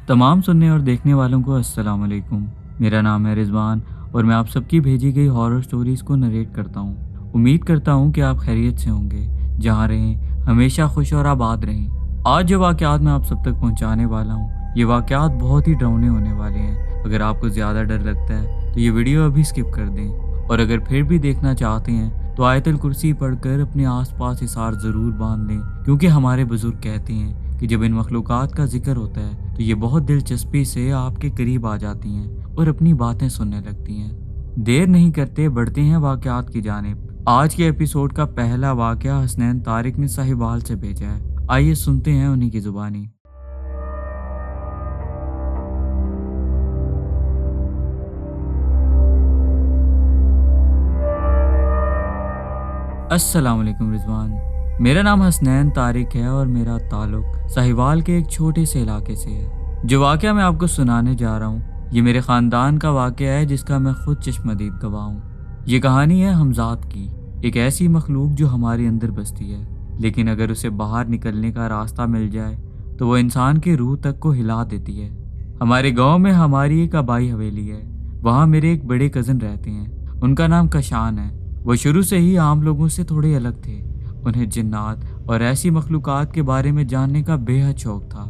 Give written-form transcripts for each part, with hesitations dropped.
तमाम सुनने और देखने वालों को अस्सलाम वालेकुम। मेरा नाम है रिजवान और मैं आप सबकी भेजी गई हॉरर स्टोरीज़ को नरेट करता हूँ। उम्मीद करता हूँ कि आप खैरियत से होंगे, जहाँ रहें हमेशा खुश और आबाद रहें। आज जो वाक़यात मैं आप सब तक पहुँचाने वाला हूँ, ये वाक़यात बहुत ही डरावने होने वाले हैं। अगर आपको ज़्यादा डर लगता है तो ये वीडियो अभी स्किप कर दें, और अगर फिर भी देखना चाहते हैं तो आयतुल कुर्सी पढ़कर अपने आसपास हिसार ज़रूर बांध लें, क्योंकि हमारे बुज़ुर्ग कहते हैं कि जब इन मखलूक़ात का जिक्र होता है तो ये बहुत दिलचस्पी से आपके करीब आ जाती हैं और अपनी बातें सुनने लगती हैं। देर नहीं करते, बढ़ते हैं वाक़यात की जानिब। आज के एपिसोड का पहला वाक़या हसनैन तारिक ने साहिवाल से भेजा है। आइए सुनते हैं उन्हीं की ज़ुबानी। अस्सलाम वालेकुम रिजवान। मेरा नाम हसनैन तारिक है और मेरा ताल्लुक साहिवाल के एक छोटे से इलाके से है। जो वाक़या मैं आपको सुनाने जा रहा हूँ, ये मेरे ख़ानदान का वाक़या है जिसका मैं खुद चश्मदीद गवाह हूँ। ये कहानी है हमज़ात की, एक ऐसी मखलूक जो हमारे अंदर बसती है, लेकिन अगर उसे बाहर निकलने का रास्ता मिल जाए तो वो इंसान की रूह तक को हिला देती है। हमारे गाँव में हमारी एक आबाई हवेली है। वहाँ मेरे एक बड़े कज़न रहते हैं। उनका नाम कशान है। वो शुरू से ही आम लोगों से थोड़े अलग थे। उन्हें जिन्नात और ऐसी मखलूक़ात के बारे में जानने का बेहद शौक था।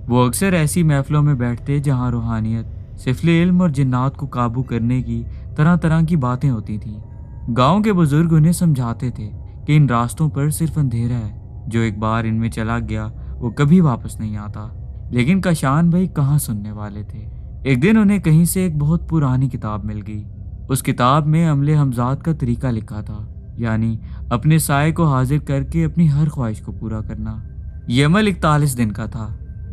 वो अक्सर ऐसी महफिलों में बैठते जहाँ रूहानियत, सिफले इल्म और जिन्नात को काबू करने की तरह तरह की बातें होती थीं। गांव के बुजुर्ग उन्हें समझाते थे कि इन रास्तों पर सिर्फ अंधेरा है, जो एक बार इनमें चला गया वो कभी वापस नहीं आता। लेकिन कशान भाई कहाँ सुनने वाले थे। एक दिन उन्हें कहीं से एक बहुत पुरानी किताब मिल गई। उस किताब में अमले हमजात का तरीका लिखा था, यानी अपने साए को हाजिर करके अपनी हर ख्वाहिश को पूरा करना। ये अमल 41 दिन का था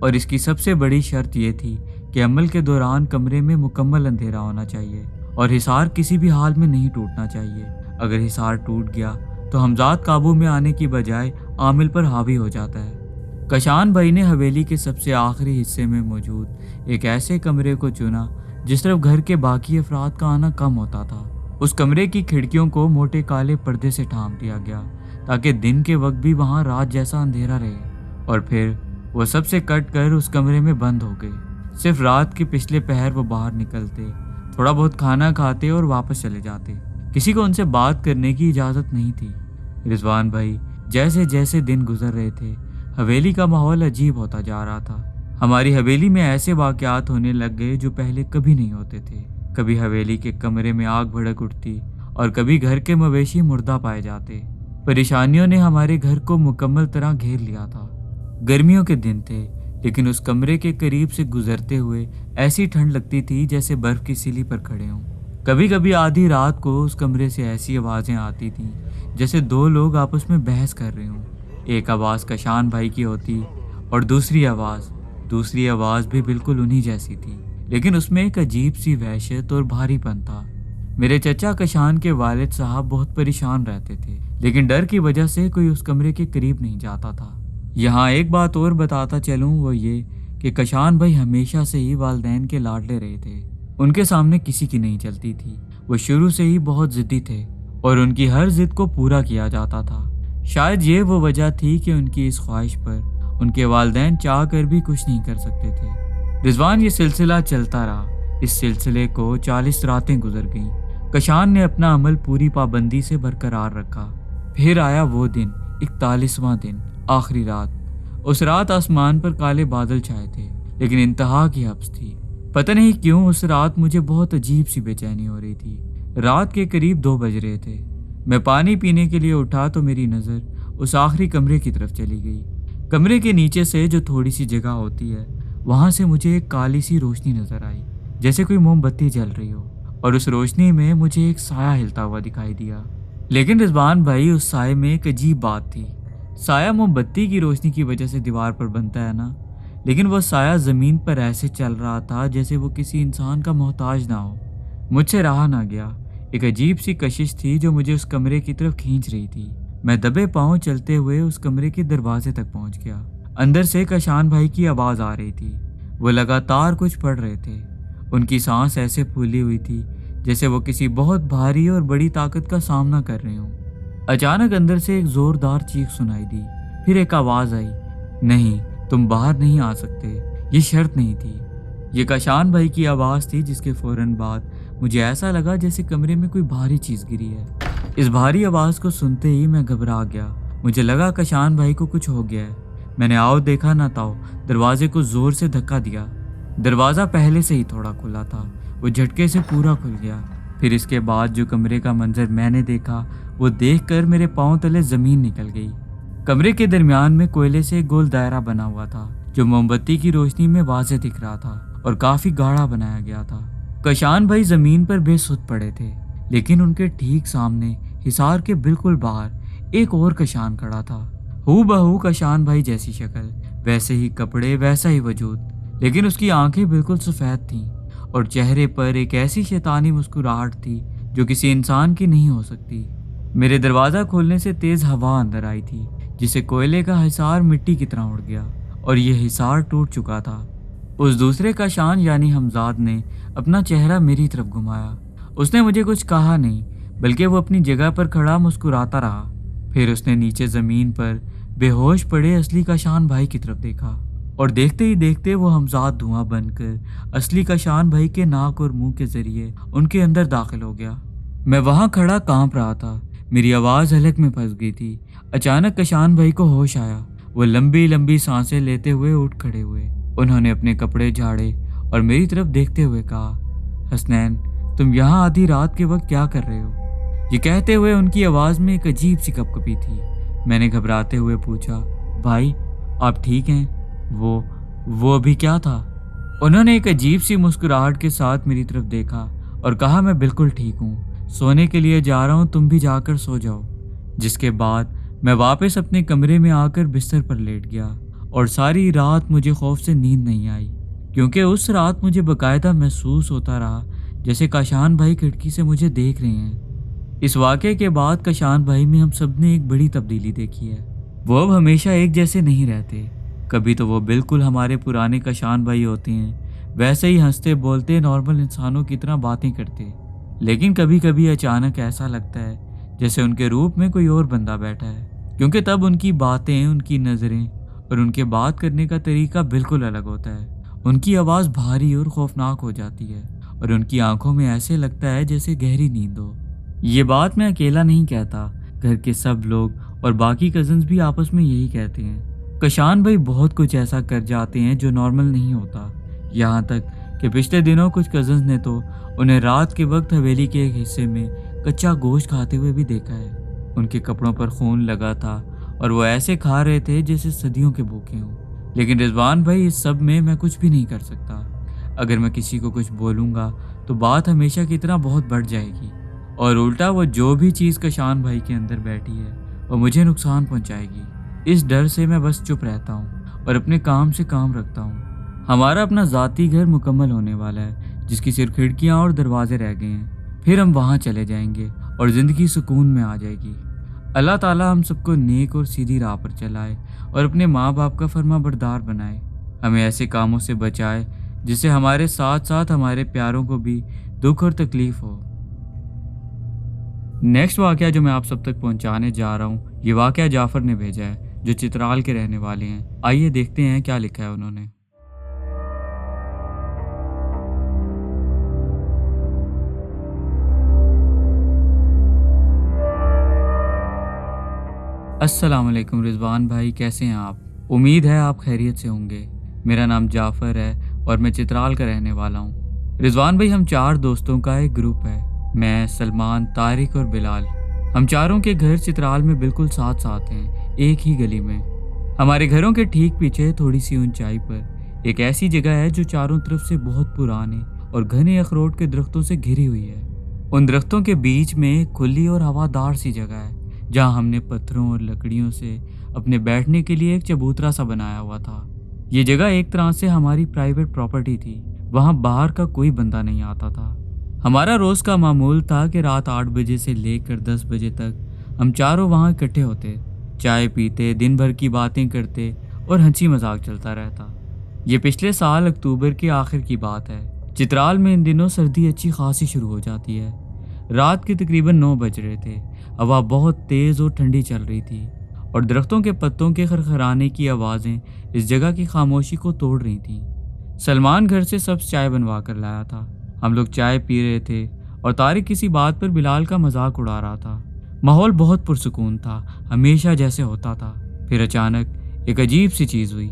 और इसकी सबसे बड़ी शर्त यह थी कि अमल के दौरान कमरे में मुकम्मल अंधेरा होना चाहिए और हिसार किसी भी हाल में नहीं टूटना चाहिए। अगर हिसार टूट गया तो हमजात काबू में आने की बजाय आमिल पर हावी हो जाता है। कशान भाई ने हवेली के सबसे आखिरी हिस्से में मौजूद एक ऐसे कमरे को चुना जिस तरफ घर के बाकी अफराद का आना कम होता था। उस कमरे की खिड़कियों को मोटे काले पर्दे से ढांप दिया गया ताकि दिन के वक्त भी वहां रात जैसा अंधेरा रहे। और फिर वो सबसे कट कर उस कमरे में बंद हो गए। सिर्फ रात के पिछले पहर वो बाहर निकलते, थोड़ा बहुत खाना खाते और वापस चले जाते। किसी को उनसे बात करने की इजाज़त नहीं थी। रिजवान भाई, जैसे जैसे दिन गुजर रहे थे हवेली का माहौल अजीब होता जा रहा था। हमारी हवेली में ऐसे वाक़यात होने लग गए जो पहले कभी नहीं होते थे। कभी हवेली के कमरे में आग भड़क उठती और कभी घर के मवेशी मुर्दा पाए जाते। परेशानियों ने हमारे घर को मुकम्मल तरह घेर लिया था। गर्मियों के दिन थे, लेकिन उस कमरे के करीब से गुजरते हुए ऐसी ठंड लगती थी जैसे बर्फ की सिली पर खड़े हों। कभी कभी आधी रात को उस कमरे से ऐसी आवाज़ें आती थीं जैसे दो लोग आपस में बहस कर रहे हों। एक आवाज़ कशान भाई की होती और दूसरी आवाज़ भी बिल्कुल उन्हीं जैसी थी, लेकिन उसमें एक अजीब सी वहशत और भारीपन था। मेरे चचा कशान के वालिद साहब बहुत परेशान रहते थे, लेकिन डर की वजह से कोई उस कमरे के करीब नहीं जाता था। यहाँ एक बात और बताता चलूँ, वो ये कि कशान भाई हमेशा से ही वालिदैन के लाडले रहे थे। उनके सामने किसी की नहीं चलती थी। वो शुरू से ही बहुत ज़िद्दी थे और उनकी हर जिद को पूरा किया जाता था। शायद ये वो वजह थी कि उनकी इस ख्वाहिश पर उनके वालिदैन चाह कर भी कुछ नहीं कर सकते थे। रिजवान, ये सिलसिला चलता रहा। इस सिलसिले को 40 रातें गुजर गईं। कशान ने अपना अमल पूरी पाबंदी से बरकरार रखा। फिर आया वो दिन, 41वां दिन, आखिरी रात। उस रात आसमान पर काले बादल छाए थे, लेकिन इंतहा की हब्स थी। पता नहीं क्यों उस रात मुझे बहुत अजीब सी बेचैनी हो रही थी। रात के करीब 2 बज रहे थे। मैं पानी पीने के लिए उठा तो मेरी नज़र उस आखिरी कमरे की तरफ चली गई। कमरे के नीचे से जो थोड़ी सी जगह होती है, वहाँ से मुझे एक काली सी रोशनी नजर आई, जैसे कोई मोमबत्ती जल रही हो, और उस रोशनी में मुझे एक साया हिलता हुआ दिखाई दिया। लेकिन रिजवान भाई, उस साये में एक अजीब बात थी। साया मोमबत्ती की रोशनी की वजह से दीवार पर बनता है ना, लेकिन वो साया ज़मीन पर ऐसे चल रहा था जैसे वो किसी इंसान का मोहताज ना हो। मुझसे रहा ना गया। एक अजीब सी कशिश थी जो मुझे उस कमरे की तरफ खींच रही थी। मैं दबे पाँव चलते हुए उस कमरे के दरवाजे तक पहुँच गया। अंदर से कशान भाई की आवाज़ आ रही थी। वो लगातार कुछ पढ़ रहे थे। उनकी सांस ऐसे फूली हुई थी जैसे वो किसी बहुत भारी और बड़ी ताकत का सामना कर रहे हों। अचानक अंदर से एक जोरदार चीख सुनाई दी। फिर एक आवाज़ आई, नहीं, तुम बाहर नहीं आ सकते। ये शर्त नहीं थी, یہ کاشان بھائی کی آواز تھی، جس کے فوراً بعد مجھے ایسا لگا جیسے کمرے میں کوئی بھاری چیز گری ہے۔ اس بھاری آواز کو سنتے ہی میں گھبرا گیا۔ مجھے لگا کاشان بھائی کو کچھ ہو گیا ہے۔ میں نے آؤ دیکھا نہ تاؤ دروازے کو زور سے دھکا دیا۔ دروازہ پہلے سے ہی تھوڑا کھلا تھا، وہ جھٹکے سے پورا کھل گیا۔ پھر اس کے بعد جو کمرے کا منظر میں نے دیکھا، وہ دیکھ کر میرے پاؤں تلے زمین نکل گئی۔ کمرے کے درمیان میں کوئلے سے ایک گول دائرہ بنا ہوا تھا، جو موم بتی کی روشنی میں واضح دکھ رہا تھا اور کافی گاڑھا بنایا گیا تھا۔ کاشان بھائی زمین پر بے سود پڑے تھے، لیکن ان کے ٹھیک سامنے حصار کے بالکل باہر ایک اور کاشان کھڑا تھا۔ ہو بہو کاشان بھائی جیسی شکل، ویسے ہی کپڑے، ویسا ہی وجود، لیکن اس کی آنکھیں بالکل سفید تھیں اور چہرے پر ایک ایسی شیطانی مسکراہٹ تھی جو کسی انسان کی نہیں ہو سکتی۔ میرے دروازہ کھولنے سے تیز ہوا اندر آئی تھی، جسے کوئلے کا حصار مٹی کی طرح اڑ گیا اور یہ حصار ٹوٹ چکا تھا۔ اس دوسرے کاشان یعنی حمزاد نے اپنا چہرہ میری طرف گھمایا۔ اس نے مجھے کچھ کہا نہیں، بلکہ وہ اپنی جگہ پر کھڑا مسکراتا رہا۔ پھر اس نے نیچے زمین پر بے ہوش پڑے اصلی کاشان بھائی کی طرف دیکھا اور دیکھتے ہی دیکھتے وہ حمزاد دھواں بن کر اصلی کاشان بھائی کے ناک اور منہ کے ذریعے ان کے اندر داخل ہو گیا۔ میں وہاں کھڑا کانپ رہا تھا، میری آواز حلق میں پھنس گئی تھی۔ اچانک کاشان بھائی کو ہوش آیا، وہ لمبی لمبی سانسیں لیتے ہوئے اٹھ کھڑے ہوئے۔ انہوں نے اپنے کپڑے جھاڑے اور میری طرف دیکھتے ہوئے کہا، حسنین تم یہاں آدھی رات کے وقت کیا کر رہے ہو؟ یہ کہتے ہوئے ان کی آواز میں ایک عجیب سی کپکپی تھی۔ میں نے گھبراتے ہوئے پوچھا، بھائی آپ ٹھیک ہیں؟ وہ ابھی کیا تھا؟ انہوں نے ایک عجیب سی مسکراہٹ کے ساتھ میری طرف دیکھا اور کہا، میں بالکل ٹھیک ہوں، سونے کے لیے جا رہا ہوں، تم بھی جا کر سو جاؤ۔ جس کے بعد میں واپس اپنے کمرے میں آ کر بستر پر لیٹ گیا اور ساری رات مجھے خوف سے نیند نہیں آئی، کیونکہ اس رات مجھے باقاعدہ محسوس ہوتا رہا جیسے کاشان بھائی کھڑکی سے مجھے دیکھ رہے ہیں۔ اس واقعے کے بعد کاشان بھائی میں ہم سب نے ایک بڑی تبدیلی دیکھی ہے۔ وہ اب ہمیشہ ایک جیسے نہیں رہتے۔ کبھی تو وہ بالکل ہمارے پرانے کاشان بھائی ہوتے ہیں، ویسے ہی ہنستے بولتے نارمل انسانوں کی طرح باتیں کرتے، لیکن کبھی کبھی اچانک ایسا لگتا ہے جیسے ان کے روپ میں کوئی اور بندہ بیٹھا ہے، کیونکہ تب ان کی باتیں، ان کی نظریں اور ان کے بات کرنے کا طریقہ بالکل الگ ہوتا ہے۔ ان کی آواز بھاری اور خوفناک ہو جاتی ہے اور ان کی آنکھوں میں ایسے لگتا ہے جیسے گہری نیند ہو۔ یہ بات میں اکیلا نہیں کہتا، گھر کے سب لوگ اور باقی کزنز بھی آپس میں یہی کہتے ہیں۔ کاشان بھائی بہت کچھ ایسا کر جاتے ہیں جو نارمل نہیں ہوتا، یہاں تک کہ پچھلے دنوں کچھ کزنز نے تو انہیں رات کے وقت حویلی کے ایک حصے میں کچا گوشت کھاتے ہوئے بھی دیکھا ہے۔ ان کے کپڑوں پر خون لگا تھا اور وہ ایسے کھا رہے تھے جیسے صدیوں کے بھوکے ہوں۔ لیکن رضوان بھائی، اس سب میں کچھ بھی نہیں کر سکتا۔ اگر میں کسی کو کچھ بولوں گا تو بات ہمیشہ کی طرح بہت بڑھ جائے گی، اور الٹا وہ جو بھی چیز کاشان بھائی کے اندر بیٹھی ہے وہ مجھے نقصان پہنچائے گی۔ اس ڈر سے میں بس چپ رہتا ہوں اور اپنے کام سے کام رکھتا ہوں۔ ہمارا اپنا ذاتی گھر مکمل ہونے والا ہے، جس کی صرف کھڑکیاں اور دروازے رہ گئے ہیں، پھر ہم وہاں چلے جائیں گے اور زندگی سکون میں آ جائے گی۔ اللہ تعالیٰ ہم سب کو نیک اور سیدھی راہ پر چلائے اور اپنے ماں باپ کا فرما بردار بنائے، ہمیں ایسے کاموں سے بچائے جس سے ہمارے ساتھ ساتھ ہمارے پیاروں کو بھی دکھ اور تکلیف ہو۔ نیکسٹ واقعہ جو میں آپ سب تک پہنچانے جا رہا ہوں، یہ واقعہ جعفر نے بھیجا ہے، جو چترال کے رہنے والے ہیں۔ آئیے دیکھتے ہیں کیا لکھا ہے انہوں نے۔ السلام علیکم رضوان بھائی، کیسے ہیں آپ؟ امید ہے آپ خیریت سے ہوں گے۔ میرا نام جعفر ہے اور میں چترال کا رہنے والا ہوں۔ رضوان بھائی، ہم 4 دوستوں کا ایک گروپ ہے، میں، سلمان، طارق اور بلال۔ ہم چاروں کے گھر چترال میں بالکل ساتھ ساتھ ہیں، ایک ہی گلی میں۔ ہمارے گھروں کے ٹھیک پیچھے تھوڑی سی اونچائی پر ایک ایسی جگہ ہے جو چاروں طرف سے بہت پرانے اور گھنے اخروٹ کے درختوں سے گھری ہوئی ہے۔ ان درختوں کے بیچ میں ایک کھلی اور ہوادار سی جگہ ہے، جہاں ہم نے پتھروں اور لکڑیوں سے اپنے بیٹھنے کے لیے ایک چبوترا سا بنایا ہوا تھا۔ یہ جگہ ایک طرح سے ہماری پرائیویٹ پراپرٹی تھی، وہاں باہر کا کوئی بندہ نہیں آتا تھا۔ ہمارا روز کا معمول تھا کہ رات 8 بجے سے لے کر 10 بجے تک ہم چاروں وہاں اکٹھے ہوتے، چائے پیتے، دن بھر کی باتیں کرتے اور ہنسی مذاق چلتا رہتا۔ یہ پچھلے سال اکتوبر کے آخر کی بات ہے۔ چترال میں ان دنوں سردی اچھی خاصی شروع ہو جاتی ہے۔ رات کے تقریباً 9 بج رہے تھے، ہوا بہت تیز اور ٹھنڈی چل رہی تھی اور درختوں کے پتوں کے خرخرانے کی آوازیں اس جگہ کی خاموشی کو توڑ رہی تھیں۔ सलमान घर से सब्ज चाय बनवा कर लाया था। हम लोग चाय पी रहे थे और तारिक किसी बात पर बिलाल का मजाक उड़ा रहा था। माहौल बहुत पुरसुकून था, हमेशा जैसे होता था। फिर अचानक एक अजीब सी चीज हुई।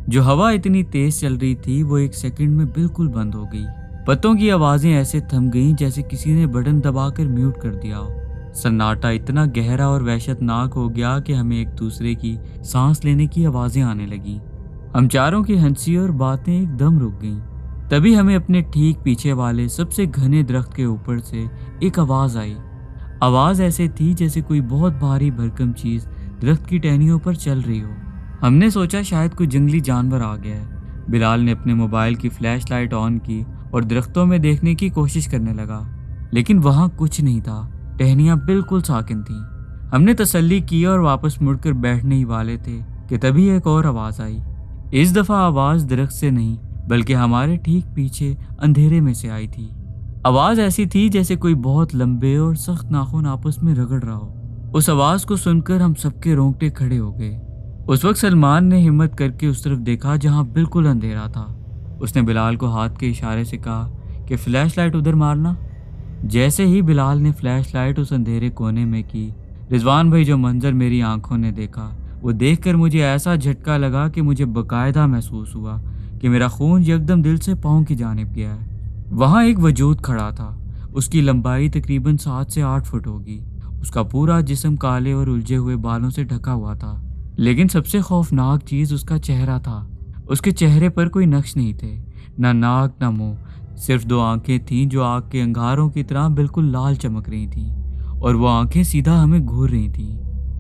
जो हवा इतनी तेज चल रही थी वो एक सेकंड में बिल्कुल बंद हो गई। पत्तों की आवाजें ऐसे थम गईं जैसे किसी ने बटन दबाकर म्यूट कर दिया हो। सन्नाटा इतना गहरा और वहशतनाक हो गया कि हमें एक दूसरे की सांस लेने की आवाजें आने लगी। हम चारों की हंसी और बातें एकदम रुक गईं। तभी हमें अपने ठीक पीछे वाले सबसे घने दरख्त के ऊपर से एक आवाज आई। आवाज ऐसे थी जैसे कोई बहुत भारी भरकम चीज दरख्त की टहनियों पर चल रही हो। हमने सोचा शायद कोई जंगली जानवर आ गया है। बिलाल ने अपने मोबाइल की फ्लैश लाइट ऑन की और दरख्तों में देखने की कोशिश करने लगा, लेकिन वहां कुछ नहीं था। टहनियां बिल्कुल साकिन थीं। हमने तसल्ली की और वापस मुड़कर बैठने ही वाले थे कि तभी एक और आवाज आई। इस दफा आवाज दरख्त से नहीं बल्कि हमारे ठीक पीछे अंधेरे में से आई थी। आवाज ऐसी थी जैसे कोई बहुत लंबे और सख्त नाखून आपस में रगड़ रहा हो। उस आवाज को सुनकर हम सबके रोंगटे खड़े हो गए। उस वक्त सलमान ने हिम्मत करके उस तरफ देखा जहां बिल्कुल अंधेरा था। उसने बिलाल को हाथ के इशारे से कहा कि फ्लैश लाइट उधर मारना। जैसे ही बिलाल ने फ्लैश लाइट उस अंधेरे कोने में की, रिजवान भाई जो मंजर मेरी आंखों ने देखा वो देखकर मुझे ऐसा झटका लगा कि मुझे बकायदा महसूस हुआ कि मेरा खून यकदम दिल से पाँव की जानिब गया है। वहाँ एक वजूद खड़ा था। उसकी लंबाई तकरीबन 7 से 8 फुट होगी। उसका पूरा जिस्म काले और उलझे हुए बालों से ढका हुआ था, लेकिन सबसे खौफनाक चीज उसका चेहरा था। उसके चेहरे पर कोई नक्श नहीं थे, ना नाक ना मुंह, सिर्फ 2 आंखें थीं जो आग के अंगारों की तरह बिल्कुल लाल चमक रही थीं, और वो आंखें सीधा हमें घूर रही थीं।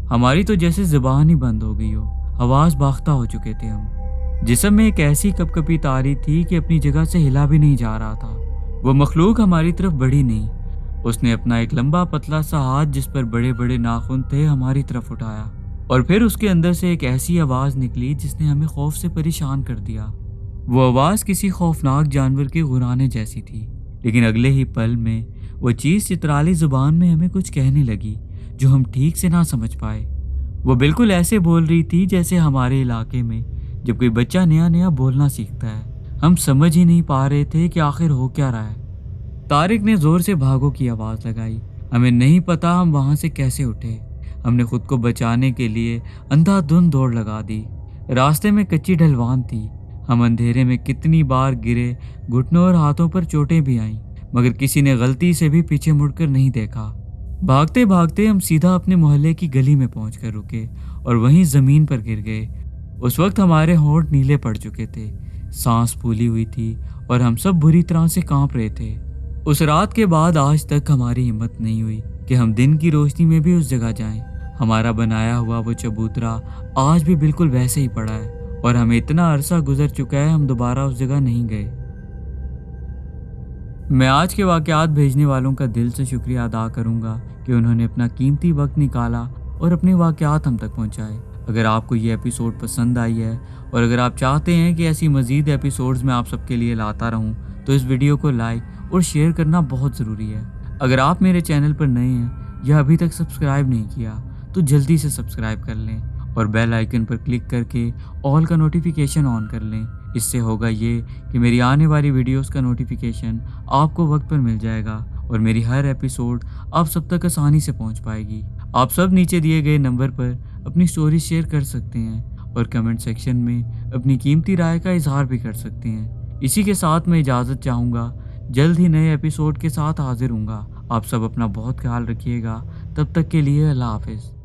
हमारी तो जैसे जुबान ही बंद हो गई हो, आवाज बाख्ता हो चुके थे हम। जिस्म में एक ऐसी कपकपी तारी थी कि अपनी जगह से हिला भी नहीं जा रहा था। वो मखलूक हमारी तरफ बढ़ी नहीं। उसने अपना एक लंबा पतला सा हाथ जिस पर बड़े बड़े नाखून थे हमारी तरफ उठाया, और फिर उसके अंदर से एक ऐसी आवाज निकली जिसने हमें खौफ से परेशान कर दिया। वो आवाज किसी खौफनाक जानवर के गुराने जैसी थी, लेकिन अगले ही पल में वो चीज चित्राली जुबान में हमें कुछ कहने लगी जो हम ठीक से ना समझ पाए। वो बिल्कुल ऐसे बोल रही थी जैसे हमारे इलाके में जब कोई बच्चा नया नया बोलना सीखता है। हम समझ ही नहीं पा रहे थे कि आखिर हो क्या रहा है। तारिक ने जोर से भागो की आवाज लगाई। हमें नहीं पता हम वहां से कैसे उठे। हमने खुद को बचाने के लिए अंधाधुंध दौड़ लगा दी। रास्ते में कच्ची ढलवान थी। हम अंधेरे में कितनी बार गिरे, घुटनों और हाथों पर चोटें भी आईं, मगर किसी ने गलती से भी पीछे मुड़कर नहीं देखा। भागते भागते हम सीधा अपने मोहल्ले की गली में पहुंचकर रुके और वहीं जमीन पर गिर गए। उस वक्त हमारे होंठ नीले पड़ चुके थे, सांस फूली हुई थी और हम सब बुरी तरह से कांप रहे थे। उस रात के बाद आज तक हमारी हिम्मत नहीं हुई कि हम दिन की रोशनी में भी उस जगह जाएं। हमारा बनाया हुआ वो चबूतरा आज भी बिल्कुल वैसे ही पड़ा है और हमें इतना अरसा गुजर चुका है हम दोबारा उस जगह नहीं गए। मैं आज के वाकयात भेजने वालों का दिल से शुक्रिया अदा करूंगा कि उन्होंने अपना कीमती वक्त निकाला और अपने वाकयात हम तक पहुंचाए। अगर आपको ये एपिसोड पसंद आई है और अगर आप चाहते हैं कि ऐसी मज़ीद एपिसोड्स मैं आप सबके लिए लाता रहूं, तो इस वीडियो को लाइक और शेयर करना बहुत ज़रूरी है। अगर आप मेरे चैनल पर नए हैं या अभी तक सब्सक्राइब नहीं किया तो जल्दी से सब्सक्राइब कर लें और बेल आइकन पर क्लिक करके ऑल का नोटिफिकेशन ऑन कर लें। इससे होगा ये कि मेरी आने वाली वीडियोस का नोटिफिकेशन आपको वक्त पर मिल जाएगा और मेरी हर एपिसोड आप सब तक आसानी से पहुंच पाएगी। आप सब नीचे दिए गए नंबर पर अपनी स्टोरी शेयर कर सकते हैं और कमेंट सेक्शन में अपनी कीमती राय का इजहार भी कर सकते हैं। इसी के साथ मैं इजाज़त चाहूँगा। जल्द ही नए एपिसोड के साथ हाजिर हूँगा। आप सब अपना बहुत ख्याल रखिएगा। तब तक के लिए अल्लाह हाफिज़।